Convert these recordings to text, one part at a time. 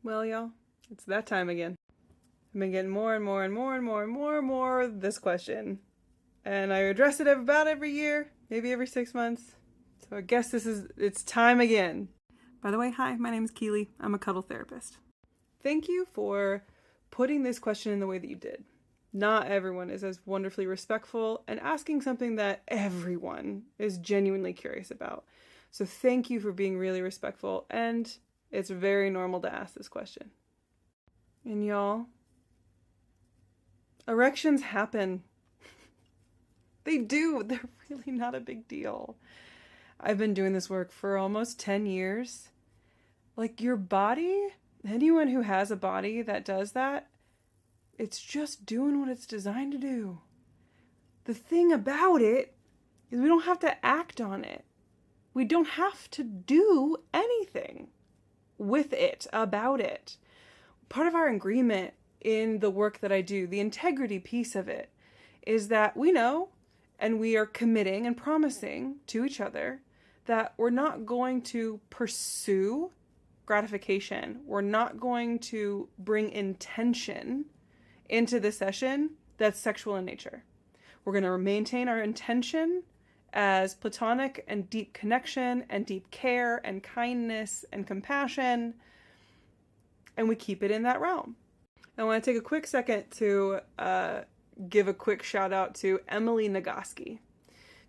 Well, y'all, it's that time again. I've been getting more and more this question. And I address it about every year, maybe every 6 months. So I guess it's time again. By the way, hi, my name is Keeley. I'm a Cuddle Therapist. Thank you for putting this question in the way that you did. Not everyone is as wonderfully respectful and asking something that everyone is genuinely curious about. So thank you for being really respectful, and it's very normal to ask this question. And y'all, erections happen. They do. They're really not a big deal. I've been doing this work for almost 10 years. Like, your body, anyone who has a body that does that, it's just doing what it's designed to do. The thing about it is we don't have to act on it. We don't have to do anything with it, about it. Part of our agreement in the work that I do, the integrity piece of it, is that we know and we are committing and promising to each other that we're not going to pursue gratification. We're not going to bring intention into the session that's sexual in nature. We're going to maintain our intention as platonic and deep connection and deep care and kindness and compassion, and we keep it in that realm. I want to take a quick second to give a quick shout out to Emily Nagoski.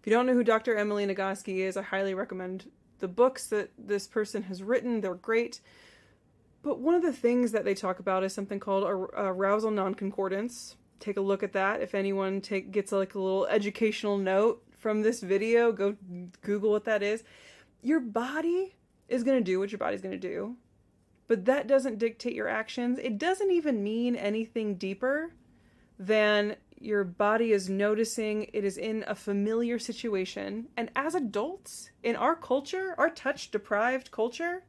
If you don't know who Dr. Emily Nagoski is, I highly recommend the books that this person has written. They're great. But one of the things that they talk about is something called arousal non-concordance. Take a look at that. If anyone gets a little educational note from this video, go Google what that is. Your body is going to do what your body's going to do, but that doesn't dictate your actions. It doesn't even mean anything deeper than your body is noticing it is in a familiar situation. And as adults, in our culture, our touch-deprived culture,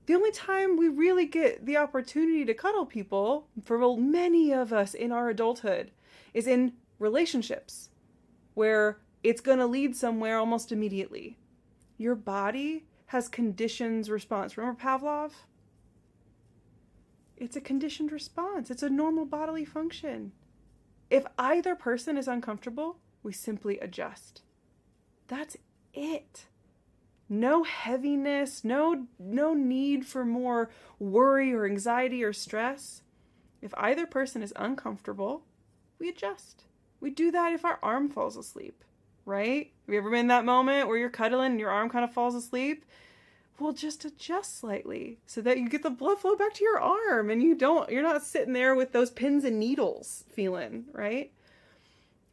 the only time we really get the opportunity to cuddle people, for many of us in our adulthood, is in relationships, where it's going to lead somewhere almost immediately. Your body has conditioned response. Remember Pavlov? It's a conditioned response. It's a normal bodily function. If either person is uncomfortable, we simply adjust. That's it. No heaviness, no need for more worry or anxiety or stress. If either person is uncomfortable, we adjust. We do that if our arm falls asleep, right? Have you ever been in that moment where you're cuddling and your arm kind of falls asleep? Well, just adjust slightly so that you get the blood flow back to your arm and you're not sitting there with those pins and needles feeling, right?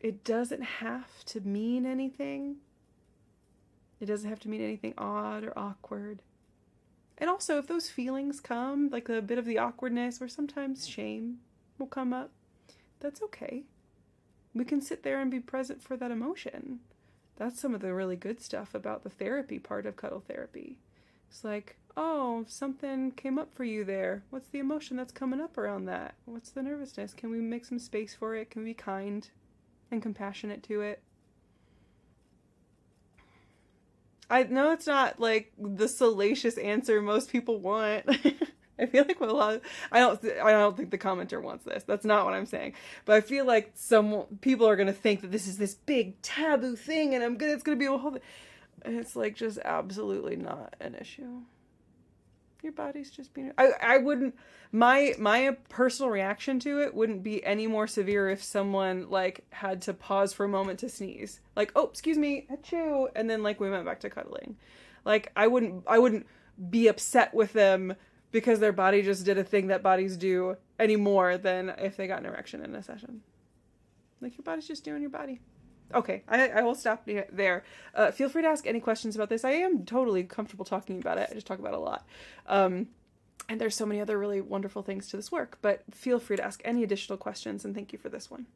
It doesn't have to mean anything. It doesn't have to mean anything odd or awkward. And also, if those feelings come, like a bit of the awkwardness or sometimes shame will come up, that's okay. We can sit there and be present for that emotion. That's some of the really good stuff about the therapy part of Cuddle Therapy. It's like, oh, something came up for you there. What's the emotion that's coming up around that? What's the nervousness? Can we make some space for it? Can we be kind and compassionate to it? I know it's not like the salacious answer most people want. I feel like I don't think the commenter wants this. That's not what I'm saying. But I feel like some people are gonna think that this is this big taboo thing, and it's gonna be a whole thing. And it's like just absolutely not an issue. Your body's just being. I wouldn't. My personal reaction to it wouldn't be any more severe if someone like had to pause for a moment to sneeze. Like, oh, excuse me, achoo, and then like we went back to cuddling. Like I wouldn't be upset with them because their body just did a thing that bodies do any more than if they got an erection in a session. Like, your body's just doing your body. Okay, I will stop there. Feel free to ask any questions about this. I am totally comfortable talking about it. I just talk about it a lot. And there's so many other really wonderful things to this work, but feel free to ask any additional questions, and thank you for this one.